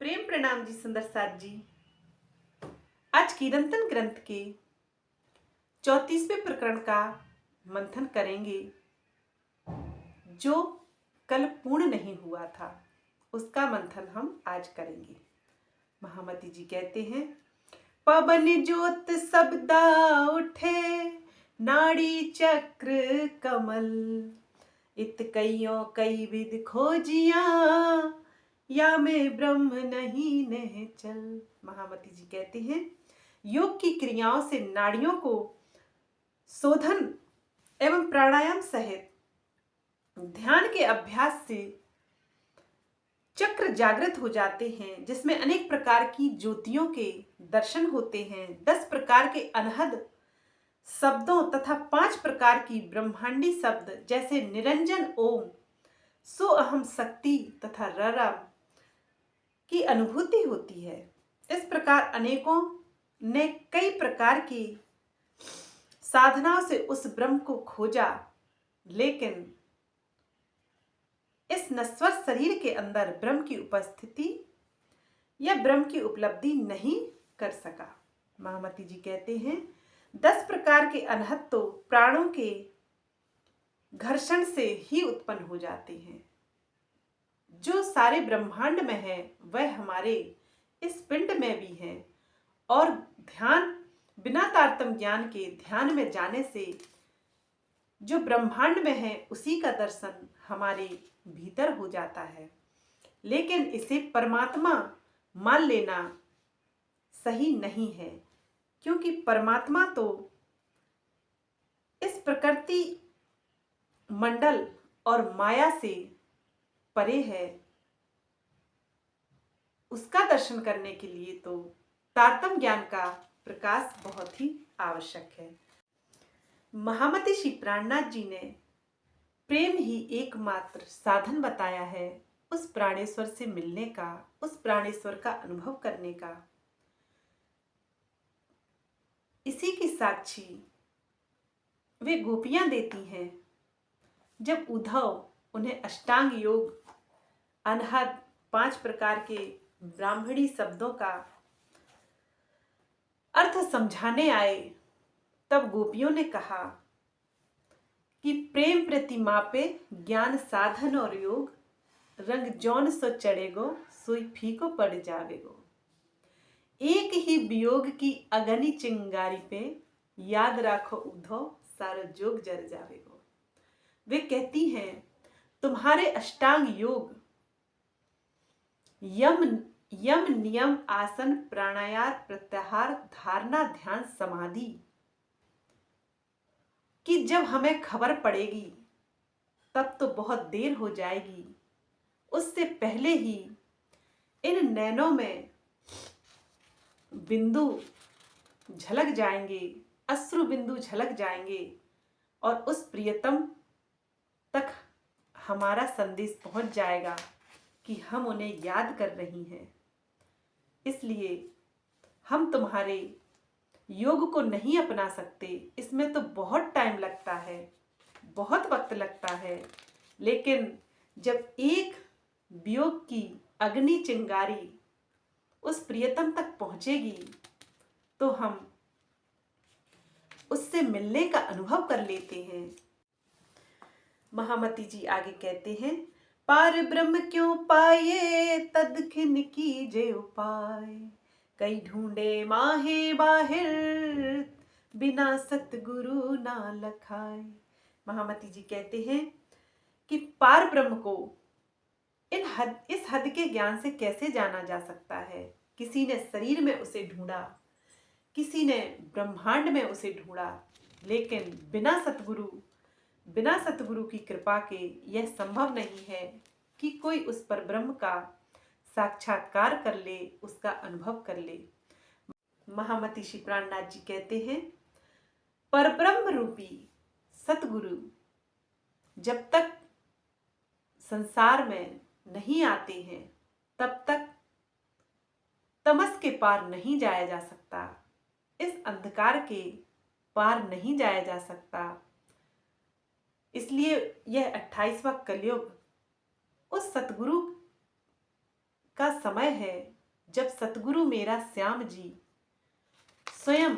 प्रेम प्रणाम जी सुंदर साथ जी। आज कीर्तन ग्रंथ के 34वें प्रकरण का मंथन करेंगे जो कल पूर्ण नहीं हुआ था। उसका मंथन हम आज करेंगे। महामती जी कहते हैं, पवन ज्योत शब्दा उठे नाड़ी चक्र कमल, इत कईयों कई विध खोजिया या में ब्रह्म नहीं नह चल। महामती जी कहते हैं, योग की क्रियाओं से नाड़ियों को शोधन एवं प्राणायाम सहित ध्यान के अभ्यास से चक्र जागृत हो जाते हैं, जिसमें अनेक प्रकार की ज्योतियों के दर्शन होते हैं। 10 प्रकार के अनहद शब्दों तथा 5 प्रकार की ब्रह्मांडी शब्द जैसे निरंजन, ओम, सो अहम शक्ति तथा ररम की अनुभूति होती है। इस प्रकार अनेकों ने कई प्रकार की साधनाओं से उस ब्रह्म को खोजा, लेकिन इस नश्वर शरीर के अंदर ब्रह्म की उपस्थिति या ब्रह्म की उपलब्धि नहीं कर सका। महामती जी कहते हैं, 10 प्रकार के अनहद तो प्राणों के घर्षण से ही उत्पन्न हो जाते हैं। जो सारे ब्रह्मांड में है वह हमारे इस पिंड में भी है, और ध्यान बिना तारतम्य ज्ञान के ध्यान में जाने से जो ब्रह्मांड में है उसी का दर्शन हमारे भीतर हो जाता है। लेकिन इसे परमात्मा मान लेना सही नहीं है, क्योंकि परमात्मा तो इस प्रकृति मंडल और माया से परे है। उसका दर्शन करने के लिए तो तारतम्य ज्ञान का प्रकाश बहुत ही आवश्यक है। महामती श्री प्राणनाथ जी ने प्रेम ही एकमात्र साधन बताया है उस प्राणेश्वर से मिलने का, उस प्राणेश्वर का अनुभव करने का। इसी की साक्षी वे गोपियां देती हैं, जब उद्धव उन्हें अष्टांग योग अनहद 5 प्रकार के ब्राह्मणी शब्दों का अर्थ समझाने आए, तब गोपियों ने कहा कि प्रेम प्रतिमा पे ज्ञान साधन और योग, रंग जौन सो चढ़ेगो सोई फीको पड़ जावेगो। एक ही वियोग की अगनी चिंगारी पे याद राखो उद्धव सारा जोग जर जावेगो। वे कहती हैं, तुम्हारे अष्टांग योग यम नियम आसन प्राणायाम प्रत्याहार धारणा ध्यान समाधि कि जब हमें खबर पड़ेगी तब तो बहुत देर हो जाएगी। उससे पहले ही इन नैनों में बिंदु झलक जाएंगे, अश्रु बिंदु झलक जाएंगे, और उस प्रियतम तक हमारा संदेश पहुंच जाएगा कि हम उन्हें याद कर रही हैं। इसलिए हम तुम्हारे योग को नहीं अपना सकते। इसमें तो बहुत टाइम लगता है, बहुत वक्त लगता है, लेकिन जब एक वियोग की अग्नि चिंगारी उस प्रियतम तक पहुंचेगी तो हम उससे मिलने का अनुभव कर लेते हैं। महामती जी आगे कहते हैं, पार ब्रह्म क्यों पाए तदखिन कीजे उपाय, कई ढूंढे माहे बाहिर बिना सतगुरु ना लखाए। महामती जी कहते हैं कि पार ब्रह्म को इस हद के ज्ञान से कैसे जाना जा सकता है। किसी ने शरीर में उसे ढूंढा, किसी ने ब्रह्मांड में उसे ढूंढा, लेकिन बिना सतगुरु की कृपा के यह संभव नहीं है कि कोई उस पर ब्रह्म का साक्षात्कार कर ले, उसका अनुभव कर ले। महामती श्री प्राणनाथ जी कहते हैं, परब्रह्म रूपी सतगुरु जब तक संसार में नहीं आते हैं तब तक तमस के पार नहीं जाया जा सकता, इस अंधकार के पार नहीं जाया जा सकता। इसलिए यह 28वां कलयुग उस सतगुरु का समय है जब सतगुरु मेरा श्याम जी स्वयं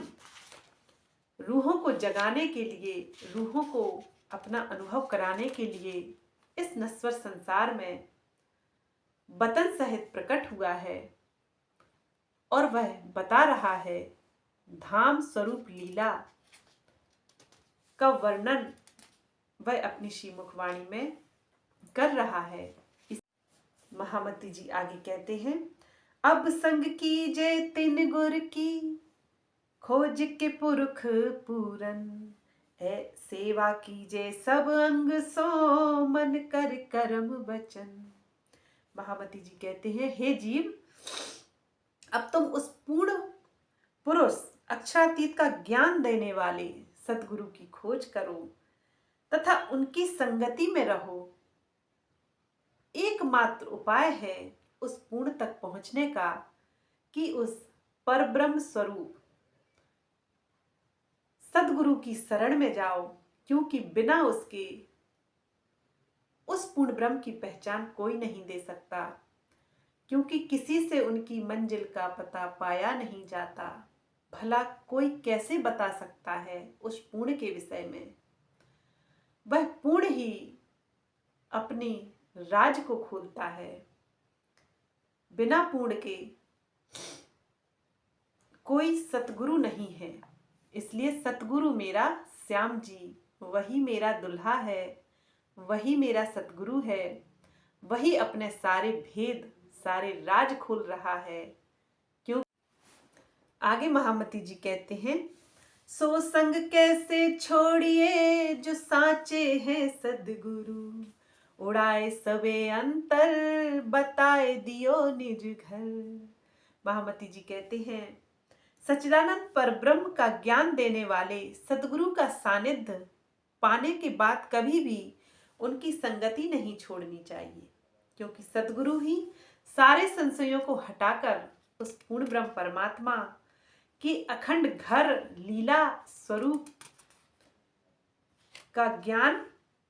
रूहों को जगाने के लिए, रूहों को अपना अनुभव कराने के लिए इस नश्वर संसार में वतन सहित प्रकट हुआ है और वह बता रहा है धाम स्वरूप लीला का वर्णन वह अपनी श्रीमुखवाणी में कर रहा है। इस महामती जी आगे कहते हैं, अब संग कीजे तिन गुर की खोज के पुरख पूरन, है सेवा कीजे सब अंग सो मन कर कर्म वचन। महामती जी कहते हैं, हे जीव, अब तुम उस पूर्ण पुरुष अक्षरातीत का ज्ञान देने वाले सतगुरु की खोज करो तथा उनकी संगति में रहो। एकमात्र उपाय है उस पूर्ण तक पहुंचने का कि उस परब्रह्म स्वरूप सतगुरु की शरण में जाओ, क्योंकि बिना उसके उस पूर्ण ब्रह्म की पहचान कोई नहीं दे सकता, क्योंकि किसी से उनकी मंजिल का पता पाया नहीं जाता। भला कोई कैसे बता सकता है उस पूर्ण के विषय में? वह पूर्ण ही अपनी राज को खोलता है। बिना पूर्ण के कोई सतगुरु नहीं है। इसलिए सतगुरु मेरा श्याम जी, वही मेरा दुल्हा है, वही मेरा सतगुरु है, वही अपने सारे भेद, सारे राज खोल रहा है। क्यों? आगे महामती जी कहते हैं, सो संग कैसे छोड़िए जो साचे हैं सदगुरु, उड़ाए सबे अंतर बताए दियो निज घर। महामती जी कहते हैं, सच्चिदानंद परब्रह्म का ज्ञान देने वाले सतगुरु का सानिध्य पाने के बाद कभी भी उनकी संगति नहीं छोड़नी चाहिए, क्योंकि सतगुरु ही सारे संशयों को हटाकर उस पूर्ण ब्रह्म परमात्मा की अखंड घर लीला स्वरूप का ज्ञान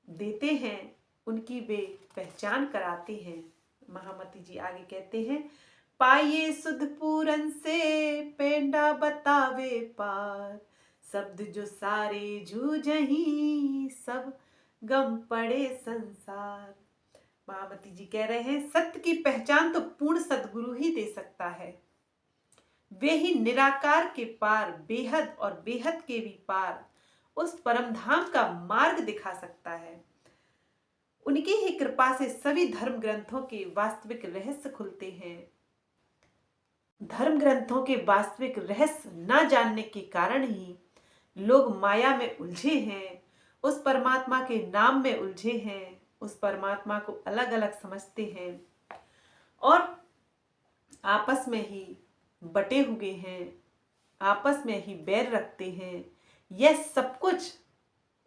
देते हैं, उनकी वे पहचान कराते हैं। महामती जी आगे कहते हैं, पाइये सुध पूरन से पेंडा बतावे पार, शब्द जो सारे जूझही सब गम पड़े संसार। महामती जी कह रहे हैं, सत्य की पहचान तो पूर्ण सदगुरु ही दे सकता है। वे ही निराकार के पार, बेहद और बेहद के भी पार उस परम धाम का मार्ग दिखा सकता है। उनकी ही कृपा से सभी धर्म ग्रंथों के वास्तविक रहस्य खुलते हैं। धर्म ग्रंथों के वास्तविक रहस्य न जानने के कारण ही लोग माया में उलझे हैं, उस परमात्मा के नाम में उलझे हैं, उस परमात्मा को अलग अलग समझते हैं और आपस में ही बटे हुए हैं, आपस में ही बैर रखते हैं। यह सब कुछ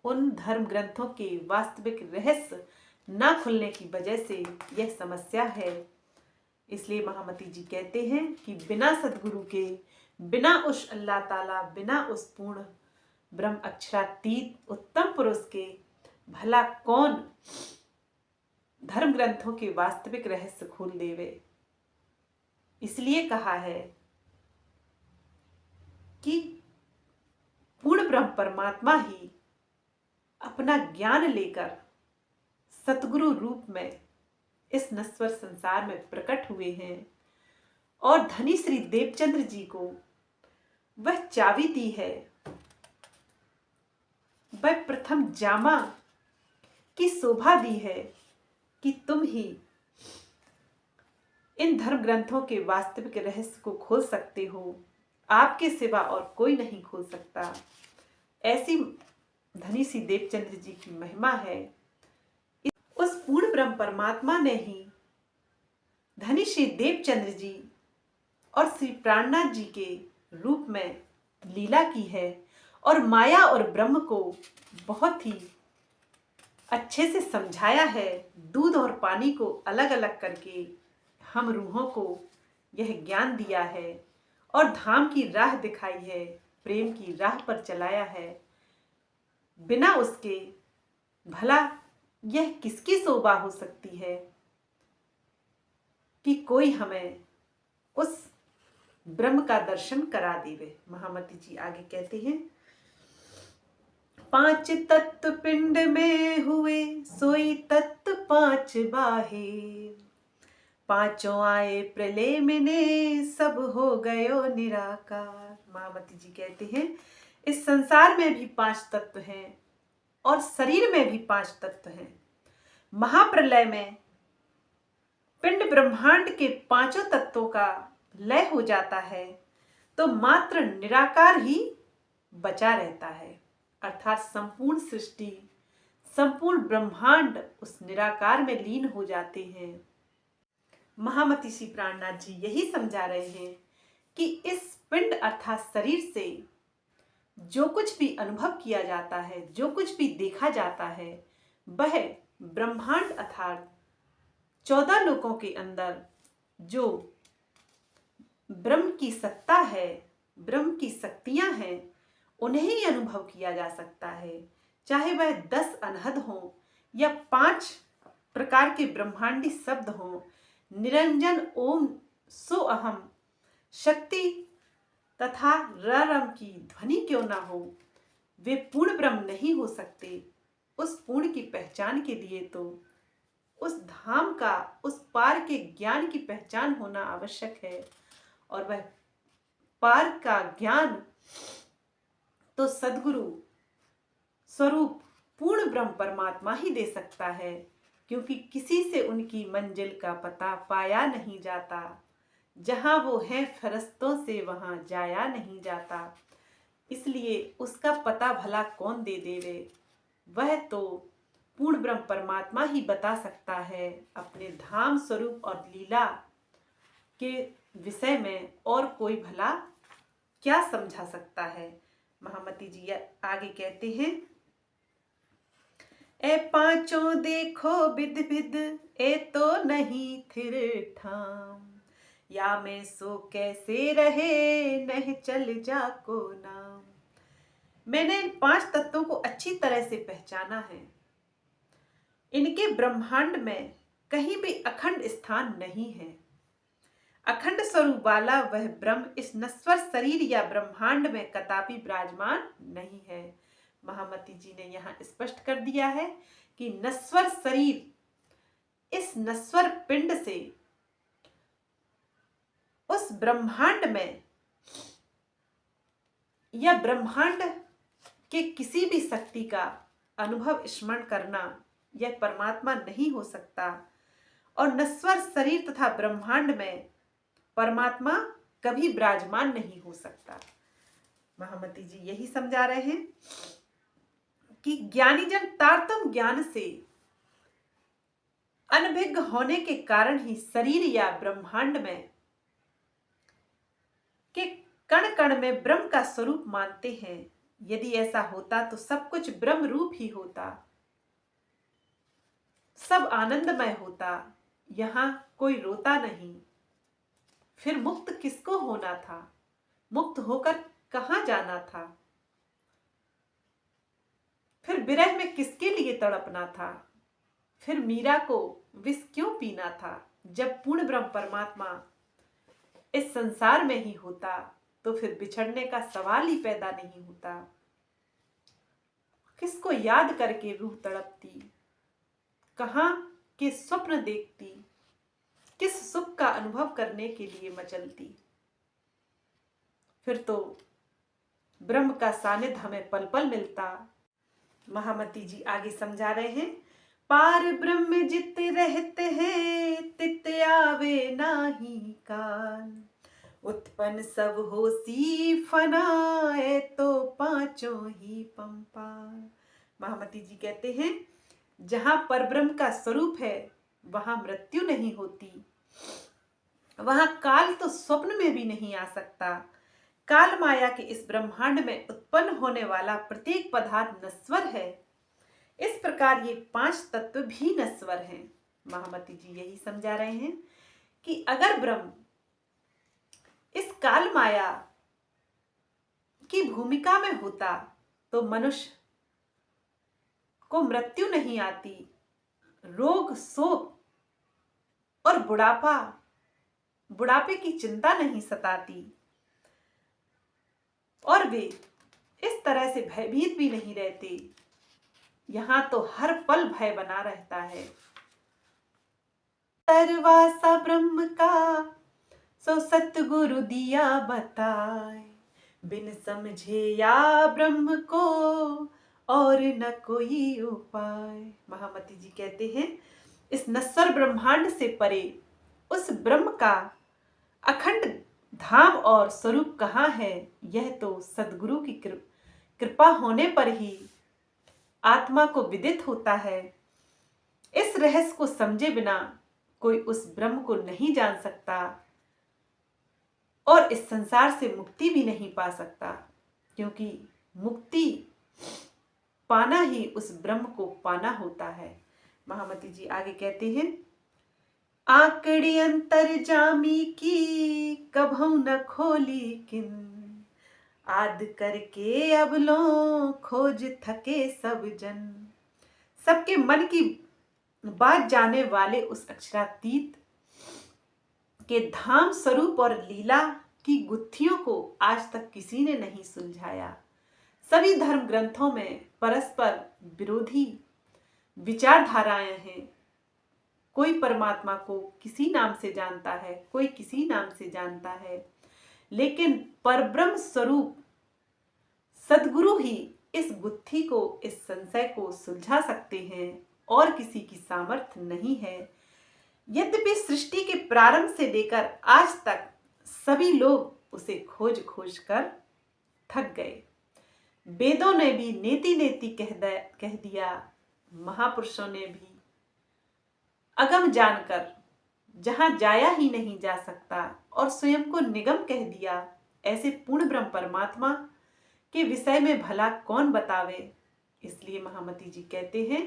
उन धर्म ग्रंथों के वास्तविक रहस्य न खुलने की वजह से यह समस्या है। इसलिए महामती जी कहते हैं कि बिना सदगुरु के, बिना उस अल्लाह ताला, बिना उस पूर्ण ब्रह्म अक्षरातीत उत्तम पुरुष के भला कौन धर्म ग्रंथों के वास्तविक रहस्य खोल देवे। इसलिए कहा है कि पूर्ण ब्रह्म परमात्मा ही अपना ज्ञान लेकर सतगुरु रूप में इस नश्वर संसार में प्रकट हुए हैं और धनी श्री देवचंद्र जी को वह चाबी दी है, वह प्रथम जामा की शोभा दी है कि तुम ही इन धर्म ग्रंथों के वास्तविक रहस्य को खोल सकते हो, आपके सिवा और कोई नहीं खोल सकता। ऐसी धनी सी देवचंद्र जी की महिमा है। उस पूर्ण ब्रह्म परमात्मा ने ही धनी श्री देवचंद्र जी और श्री प्राणनाथ जी के रूप में लीला की है और माया और ब्रह्म को बहुत ही अच्छे से समझाया है। दूध और पानी को अलग अलग करके हम रूहों को यह ज्ञान दिया है और धाम की राह दिखाई है, प्रेम की राह पर चलाया है। बिना उसके भला यह किसकी शोभा हो सकती है कि कोई हमें उस ब्रह्म का दर्शन करा देवे। महामती जी आगे कहते हैं, पांच तत्व पिंड में हुए सोई तत्व पांच बाहे, पांचों आए प्रलय में सब हो गयो निराकार। महामती जी कहते हैं इस संसार में भी पांच तत्व हैं और शरीर में भी पांच तत्व हैं। महाप्रलय में पिंड ब्रह्मांड के पांचों तत्वों का लय हो जाता है तो मात्र निराकार ही बचा रहता है, अर्थात संपूर्ण सृष्टि संपूर्ण ब्रह्मांड उस निराकार में लीन हो जाते हैं। महामती श्री प्राणनाथ जी यही समझा रहे हैं कि इस पिंड अर्थात शरीर से जो कुछ भी अनुभव किया जाता है, जो कुछ भी देखा जाता है, वह ब्रह्मांड अर्थात 14 लोकों के अंदर जो ब्रह्म की सत्ता है, ब्रह्म की शक्तियां हैं, उन्हें ही अनुभव किया जा सकता है। चाहे वह 10 अनहद हों या 5 प्रकार के ब्रह्मांडी शब्द हों, निरंजन ओम सो अहम शक्ति तथा रम की ध्वनि क्यों ना हो, वे पूर्ण ब्रह्म नहीं हो सकते। उस पूर्ण की पहचान के लिए तो उस धाम का, उस पार के ज्ञान की पहचान होना आवश्यक है, और वह पार का ज्ञान तो सद्गुरु स्वरूप पूर्ण ब्रह्म परमात्मा ही दे सकता है, क्योंकि किसी से उनकी मंजिल का पता पाया नहीं जाता। जहां वो है फरिश्तों से वहां जाया नहीं जाता, इसलिए उसका पता भला कौन दे देवे। वह तो पूर्ण ब्रह्म परमात्मा ही बता सकता है अपने धाम स्वरूप और लीला के विषय में, और कोई भला क्या समझा सकता है। महामती जी आगे कहते हैं, ए पांचों देखो बिद बिद ए तो नहीं थिर ठाम, या में सो कैसे रहे नह चल जा को नाम। मैंने इन 5 तत्वों को अच्छी तरह से पहचाना है। इनके ब्रह्मांड में कहीं भी अखंड स्थान नहीं है। अखंड स्वरूप वाला वह ब्रह्म इस नश्वर शरीर या ब्रह्मांड में कदापि विराजमान नहीं है। महामती जी ने यहाँ स्पष्ट कर दिया है कि नश्वर शरीर इस नश्वर पिंड से उस ब्रह्मांड में या ब्रह्मांड के किसी भी शक्ति का अनुभव स्मरण करना यह परमात्मा नहीं हो सकता, और नश्वर शरीर तथा ब्रह्मांड में परमात्मा कभी विराजमान नहीं हो सकता। महामती जी यही समझा रहे हैं कि ज्ञानी जन तारतम ज्ञान से अनभिज्ञ होने के कारण ही शरीर या ब्रह्मांड में के कण कण में ब्रह्म का स्वरूप मानते हैं। यदि ऐसा होता तो सब कुछ ब्रह्म रूप ही होता, सब आनंदमय होता, यहां कोई रोता नहीं। फिर मुक्त किसको होना था, मुक्त होकर कहां जाना था, फिर विरह में किसके लिए तड़पना था, फिर मीरा को विष क्यों पीना था। जब पूर्ण ब्रह्म परमात्मा इस संसार में ही होता तो फिर बिछड़ने का सवाल ही पैदा नहीं होता। किसको याद करके रूह तड़पती, कहां के स्वप्न देखती, किस सुख का अनुभव करने के लिए मचलती। फिर तो ब्रह्म का सानिध्य हमें पल पल मिलता। महामती जी आगे समझा रहे हैं, पार ब्रह्म जित रहते हैं तित आवे नाही काल, उत्पन्न सब होसी फनाए तो पांचों ही पंपाल। महामती जी कहते हैं, जहां परब्रह्म का स्वरूप है वहां मृत्यु नहीं होती, वहां काल तो स्वप्न में भी नहीं आ सकता। काल माया के इस ब्रह्मांड में उत्पन्न होने वाला प्रत्येक पदार्थ नश्वर है। इस प्रकार ये 5 तत्व भी नश्वर हैं। महामती जी यही समझा रहे हैं कि अगर ब्रह्म इस काल माया की भूमिका में होता तो मनुष्य को मृत्यु नहीं आती, रोग शोक और बुढ़ापा बुढ़ापे की चिंता नहीं सताती और वे इस तरह से भयभीत भी नहीं रहते। यहाँ तो हर पल भय बना रहता है। तरवासा ब्रह्म का सो सतगुरु दिया बताए, बिन समझे या ब्रह्म को और न कोई उपाय। महामती जी कहते हैं, इस नश्वर ब्रह्मांड से परे उस ब्रह्म का अखंड धाम और स्वरूप कहाँ है, यह तो सद्गुरु की कृपा होने पर ही आत्मा को विदित होता है। इस रहस्य को समझे बिना कोई उस ब्रह्म को नहीं जान सकता और इस संसार से मुक्ति भी नहीं पा सकता, क्योंकि मुक्ति पाना ही उस ब्रह्म को पाना होता है। महामती जी आगे कहते हैं, आकड़ी अंतर जामी की कभू न खोली किन, आद करके अब लो खोज थके सब जन। सबके मन की बात जाने वाले उस अक्षरातीत के धाम स्वरूप और लीला की गुत्थियों को आज तक किसी ने नहीं सुलझाया। सभी धर्म ग्रंथों में परस्पर विरोधी विचारधाराएं हैं। कोई परमात्मा को किसी नाम से जानता है, कोई किसी नाम से जानता है, लेकिन परब्रह्म स्वरूप सद्गुरु ही इस गुत्थी को, इस संशय को सुलझा सकते हैं और किसी की सामर्थ्य नहीं है। यद्यपि सृष्टि के प्रारंभ से लेकर आज तक सभी लोग उसे खोज खोज कर थक गए। वेदों ने भी नेति नेति कह दिया, महापुरुषों ने भी अगम जानकर जहां जाया ही नहीं जा सकता और स्वयं को निगम कह दिया। ऐसे पूर्ण ब्रह्म परमात्मा के विषय में भला कौन बतावे। इसलिए महामती जी कहते हैं,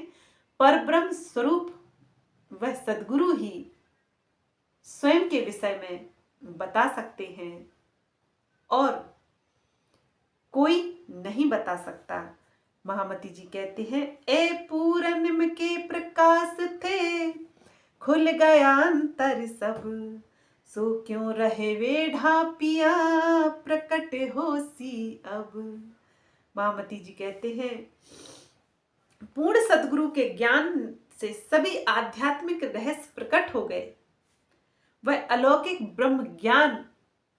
परब्रह्म स्वरूप वह सद्गुरु ही स्वयं के विषय में बता सकते हैं और कोई नहीं बता सकता। महामती जी कहते हैं, ए पूरन के प्रकाश थे खुल गया अंतर सब, सो क्यों रहे वे ढापिया प्रकट होसी अब। महामती जी कहते हैं, पूर्ण सद्गुरु के ज्ञान से सभी आध्यात्मिक रहस्य प्रकट हो गए। वह अलौकिक ब्रह्म ज्ञान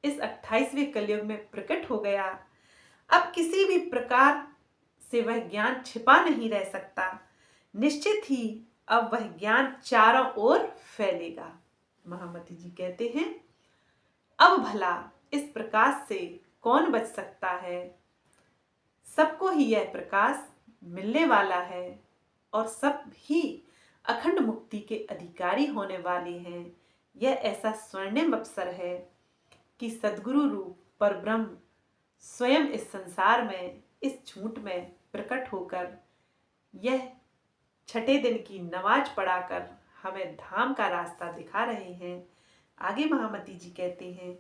इस 28वें कलयुग में प्रकट हो गया। अब किसी भी प्रकार से वह ज्ञान छिपा नहीं रह सकता। निश्चित ही अब वह ज्ञान चारों ओर फैलेगा। महामती जी कहते हैं, अब भला इस प्रकाश से कौन बच सकता है। सबको ही यह प्रकाश मिलने वाला है और सब ही अखंड मुक्ति के अधिकारी होने वाले हैं। यह ऐसा स्वर्णिम अवसर है कि सद्गुरु रूप परब्रह्म स्वयं इस संसार में, इस झूठ में प्रकट होकर यह छठे दिन की नमाज पढ़ाकर हमें धाम का रास्ता दिखा रहे हैं। आगे महामती जी कहते हैं,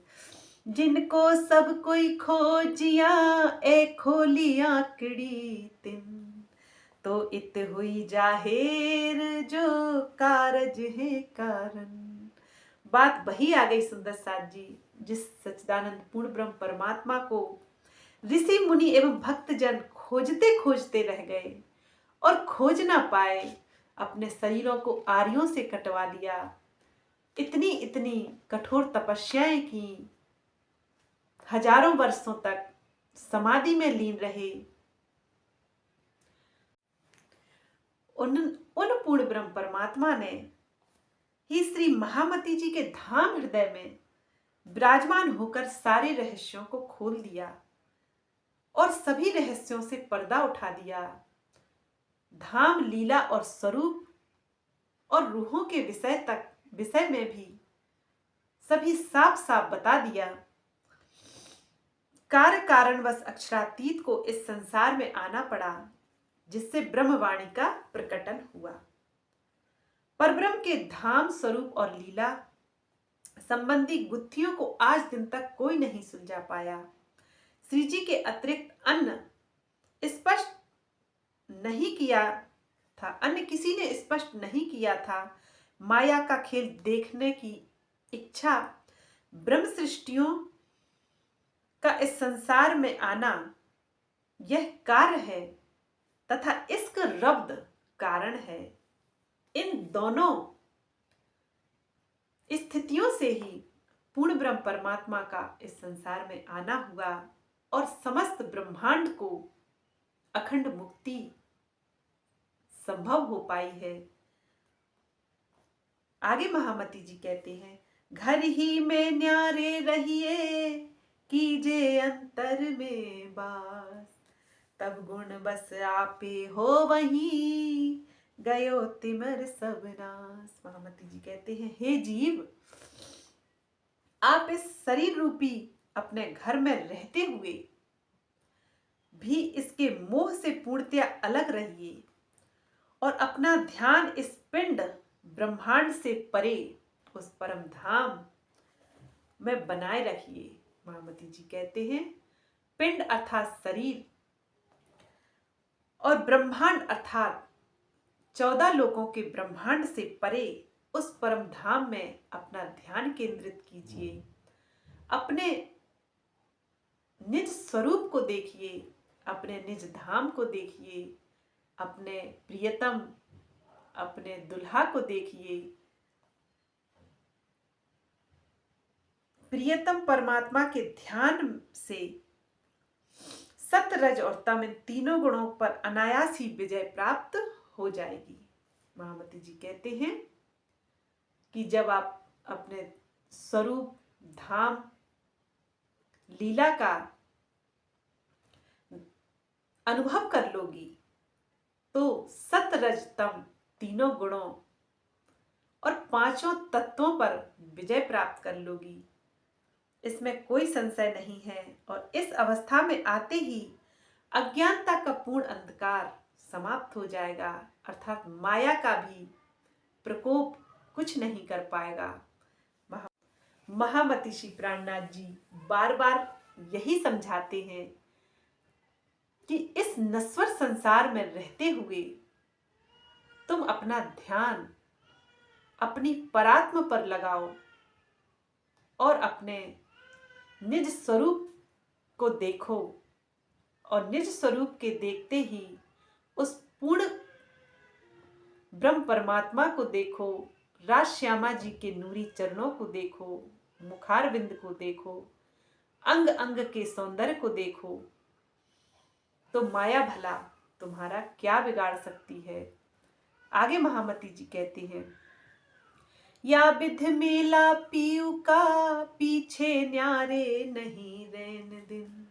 जिनको सब कोई खोजिया ए खोली आंकड़ी तिन, तो इत हुई जाहिर जो कारज है कारण। बात वही आ गई सुंदर साथ जी, जिस सच्चिदानंद पूर्ण ब्रह्म परमात्मा को ऋषि मुनि एवं भक्तजन खोजते खोजते रह गए और खोज ना पाए। अपने शरीरों को आरियों से कटवा लिया, इतनी इतनी कठोर तपस्याएं की, हजारों वर्षों तक समाधि में लीन रहे। उन पूर्ण ब्रह्म परमात्मा ने ही श्री महामती जी के धाम हृदय में विराजमान होकर सारे रहस्यों को खोल दिया और सभी रहस्यों से पर्दा उठा दिया। धाम, लीला और स्वरूप और रूहों के विषय में भी सभी साफ साफ बता दिया। कार्य कारणवश अक्षरातीत को इस संसार में आना पड़ा, जिससे ब्रह्मवाणी का प्रकटन हुआ। परब्रह्म के धाम, स्वरूप और लीला संबंधी गुत्थियों को आज दिन तक कोई नहीं सुलझा पाया। श्री जी के अतिरिक्त अन्य स्पष्ट नहीं किया था, अन्य किसी ने स्पष्ट नहीं किया था। माया का खेल देखने की इच्छा ब्रह्म सृष्टियों का इस संसार में आना यह कार्य है तथा इसका रब्द कारण है। इन दोनों स्थितियों से ही पूर्ण ब्रह्म परमात्मा का इस संसार में आना हुआ और समस्त ब्रह्मांड को अखंड मुक्ति संभव हो पाई है। आगे महामती जी कहते हैं, घर ही में न्यारे रहिए कीजे अंतर में बास, तब गुण बस आपे हो वहीं गयो तिमर सब नास। महामती जी कहते हैं, हे जीव, आप इस शरीर रूपी अपने घर में रहते हुए भी इसके मोह से पूर्णतया अलग रहिए और अपना ध्यान इस पिंड ब्रह्मांड से परे उस परम धाम में बनाए रखिए। महामती जी कहते हैं, पिंड अर्थात शरीर और ब्रह्मांड अर्थात 14 लोकों के ब्रह्मांड से परे उस परम धाम में अपना ध्यान केंद्रित कीजिए। अपने निज स्वरूप को देखिए, अपने निज धाम को देखिए, अपने प्रियतम अपने दुल्हा को देखिए। प्रियतम परमात्मा के ध्यान से सत्य, रज और तम इन तीनों गुणों पर अनायास ही विजय प्राप्त हो जाएगी। महामती जी कहते हैं कि जब आप अपने स्वरूप धाम लीला का अनुभव कर लोगी तो सत्य, रज, तम तीनों गुणों और 5 तत्वों पर विजय प्राप्त कर लोगी, इसमें कोई संशय नहीं है। और इस अवस्था में आते ही अज्ञानता का पूर्ण अंधकार समाप्त हो जाएगा, अर्थात माया का भी प्रकोप कुछ नहीं कर पाएगा। महामती श्री प्राणनाथ जी बार बार यही समझाते हैं कि इस नश्वर संसार में रहते हुए तुम अपना ध्यान अपनी परात्म पर लगाओ और अपने निज स्वरूप को देखो और निज स्वरूप के देखते ही उस पूर्ण ब्रह्म परमात्मा को देखो, राज श्यामा जी के नूरी चरणों को देखो, मुखारविंद को देखो, अंग अंग के सौंदर्य को देखो, तो माया भला तुम्हारा क्या बिगाड़ सकती है। आगे महामती जी कहते हैं, या विध मेला पीऊ का पीछे न्यारे नहीं रैन दिन,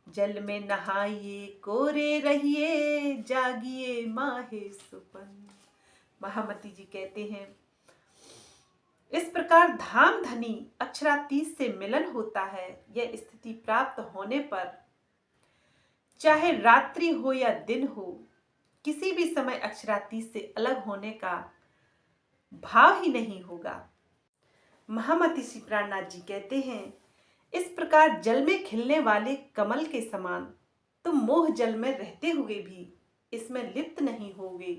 जल में नहाइए कोरे रहिए जागिए माहे सुपन। महामती जी कहते हैं, इस प्रकार धाम धनी अक्षरातीत से मिलन होता है। यह स्थिति प्राप्त होने पर चाहे रात्रि हो या दिन हो, किसी भी समय अक्षरातीत से अलग होने का भाव ही नहीं होगा। महामती श्री प्राणनाथ जी कहते हैं, इस प्रकार जल में खिलने वाले कमल के समान तुम मोह जल में रहते हुए भी इसमें लिप्त नहीं होगे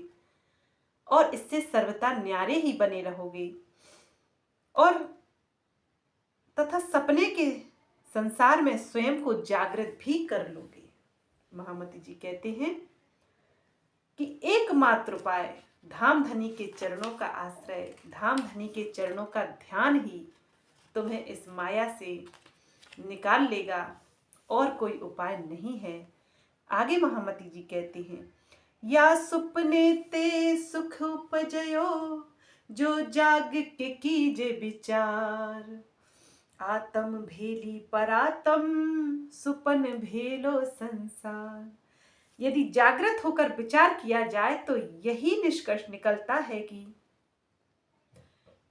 और इससे सर्वथा न्यारे ही बने रहोगे और तथा सपने के संसार में स्वयं को जागृत भी कर लोगे। महामती जी कहते हैं कि एकमात्र उपाय धाम धनी के चरणों का आश्रय, धाम धनी के चरणों का ध्यान ही तुम्हें इस माया से निकाल लेगा और कोई उपाय नहीं है। आगे महामती जी कहती हैं, या सुपने ते सुख उपजयो जो जाग के कीजे विचार, आत्म भेली परातम सुपन भेलो संसार। यदि जागृत होकर विचार किया जाए तो यही निष्कर्ष निकलता है कि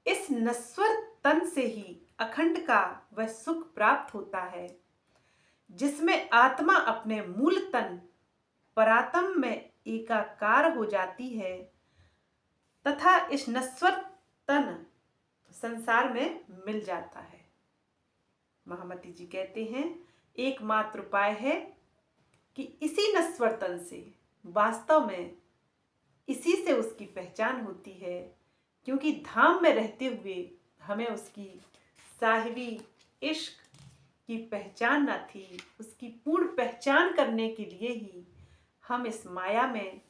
इस नश्वर तन से ही अखंड का वह सुख प्राप्त होता है जिसमें आत्मा अपने मूल तन परात्म में एकाकार हो जाती है तथा इस नश्वर तन संसार में मिल जाता है। महामती जी कहते हैं, एकमात्र उपाय है कि इसी नश्वर तन से वास्तव में इसी से उसकी पहचान होती है, क्योंकि धाम में रहते हुए हमें उसकी साहिबी इश्क की पहचान न थी, उसकी पूर्ण पहचान करने के लिए ही हम इस माया में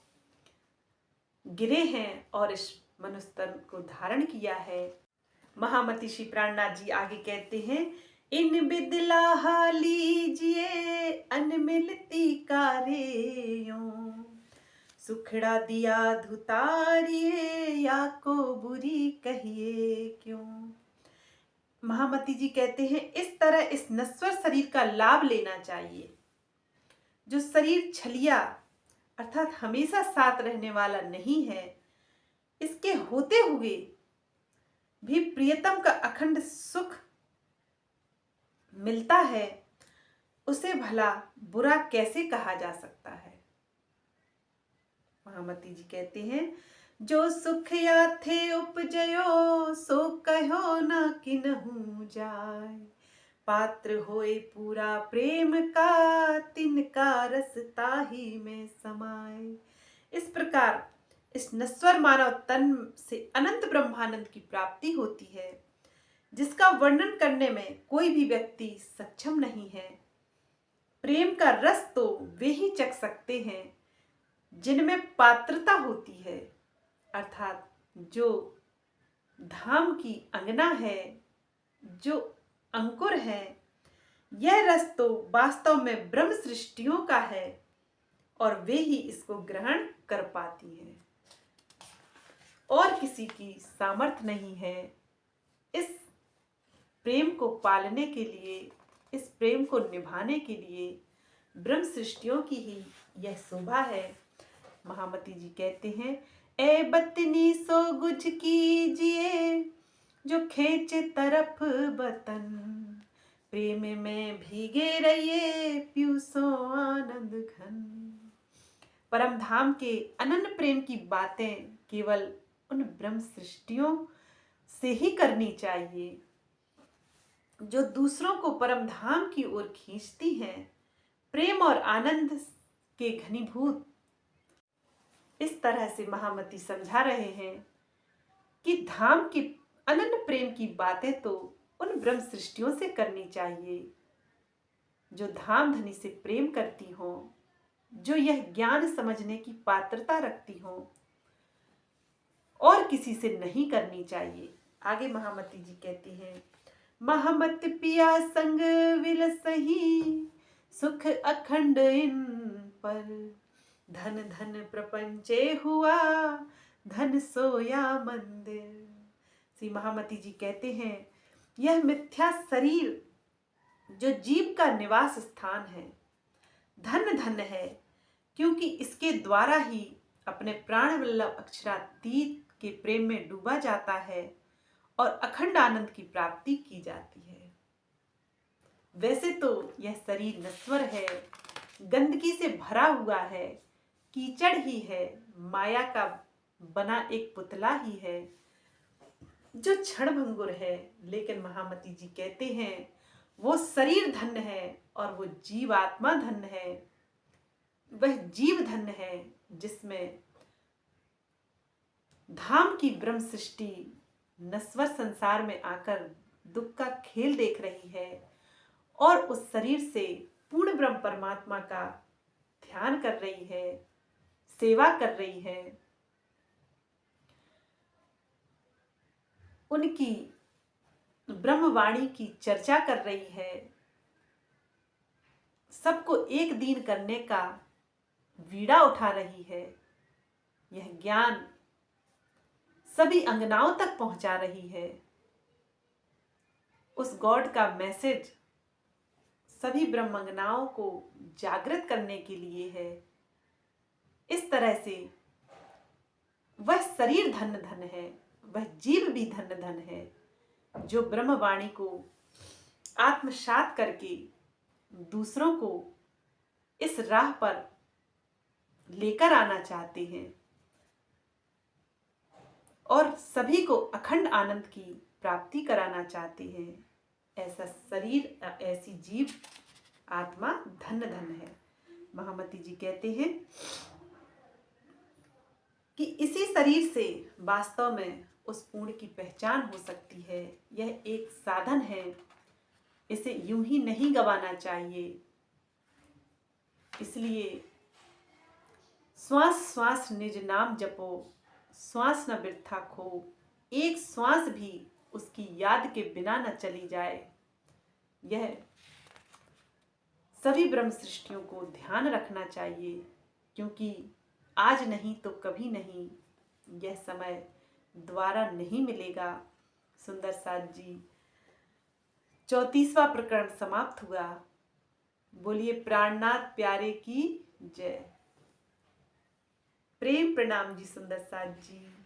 गिरे हैं और इस मनुष्य तन को धारण किया है। महामति श्री प्राणनाथ जी आगे कहते हैं, इन बिदलाहा लीजिए अनमिलती कारेयों, सुखड़ा दिया धुतारिए या को बुरी कहिए क्यों। महामति जी कहते हैं, इस तरह इस नश्वर शरीर का लाभ लेना चाहिए। जो शरीर छलिया अर्थात हमेशा साथ रहने वाला नहीं है, इसके होते हुए भी प्रियतम का अखंड सुख मिलता है, उसे भला बुरा कैसे कहा जा सकता है। महामति जी कहते हैं, जो सुख या थे उपजयो सो कहो न किन्हू जाय, पात्र होए पूरा प्रेम का तिनका रस ताहि में समाए। इस प्रकार इस नश्वर मानव तन से अनंत ब्रह्मानंद की प्राप्ति होती है, जिसका वर्णन करने में कोई भी व्यक्ति सक्षम नहीं है। प्रेम का रस तो वे ही चख सकते हैं जिनमें पात्रता होती है, अर्थात जो धाम की अंगना है, जो अंकुर है। यह रस तो वास्तव में ब्रह्म सृष्टियों का है और वे ही इसको ग्रहण कर पाती हैं, और किसी की सामर्थ्य नहीं है। इस प्रेम को पालने के लिए, इस प्रेम को निभाने के लिए ब्रह्म सृष्टियों की ही यह शोभा है। महामति जी कहते हैं, ए बतनी सो गुज कीजिए जो खेचे तरफ बतन, प्रेम में भीगे रहिए प्यूसो आनंद घन। परम धाम के अनन्य प्रेम की बातें केवल उन ब्रह्म सृष्टियों से ही करनी चाहिए जो दूसरों को परम धाम की ओर खींचती हैं। प्रेम और आनंद के घनीभूत इस तरह से महामति समझा रहे हैं कि धाम की अनन्य प्रेम की बातें तो उन ब्रह्म सृष्टियों से करनी चाहिए जो धाम धनी से प्रेम करती हों, जो यह ज्ञान समझने की पात्रता रखती हों, और किसी से नहीं करनी चाहिए। आगे महामति जी कहती हैं, महामत पिया संग विलसही सुख अखंड इन पर, धन धन प्रपंचे हुआ धन सोया मंदिर। श्री महामति जी कहते हैं, यह मिथ्या शरीर जो जीव का निवास स्थान है, धन धन है, क्योंकि इसके द्वारा ही अपने प्राण वल्लभ अक्षरातीत के प्रेम में डूबा जाता है और अखंड आनंद की प्राप्ति की जाती है। वैसे तो यह शरीर नश्वर है, गंदगी से भरा हुआ है, कीचड़ ही है, माया का बना एक पुतला ही है जो क्षणभंगुर है। लेकिन महामति जी कहते हैं, वो शरीर धन्य है और वो जीवात्मा धन्य है। वह जीव धन्य है जिसमें धाम की ब्रह्म सृष्टि नश्वर संसार में आकर दुख का खेल देख रही है और उस शरीर से पूर्ण ब्रह्म परमात्मा का ध्यान कर रही है, सेवा कर रही है, उनकी ब्रह्मवाणी की चर्चा कर रही है, सबको एक दीन करने का वीड़ा उठा रही है। यह ज्ञान सभी अंगनाओं तक पहुंचा रही है। उस गॉड का मैसेज सभी ब्रह्मांगनाओं को जागृत करने के लिए है। इस तरह से वह शरीर धन धन है, वह जीव भी धन धन है जो ब्रह्मवाणी को आत्मसात करके दूसरों को इस राह पर लेकर आना चाहते हैं और सभी को अखंड आनंद की प्राप्ति कराना चाहते हैं। ऐसा शरीर, ऐसी जीव आत्मा धन धन है। महामति जी कहते हैं कि इसी शरीर से वास्तव में उस पूर्ण की पहचान हो सकती है। यह एक साधन है, इसे यूं ही नहीं गंवाना चाहिए। इसलिए श्वास श्वास निज नाम जपो, श्वास न बिरथा खो, एक श्वास भी उसकी याद के बिना न चली जाए। यह सभी ब्रह्म सृष्टियों को ध्यान रखना चाहिए, क्योंकि आज नहीं तो कभी नहीं, यह समय दोबारा नहीं मिलेगा। सुंदर साथ जी 34वां प्रकरण समाप्त हुआ। बोलिए प्राणनाथ प्यारे की जय। प्रेम प्रणाम जी सुंदर साथ जी।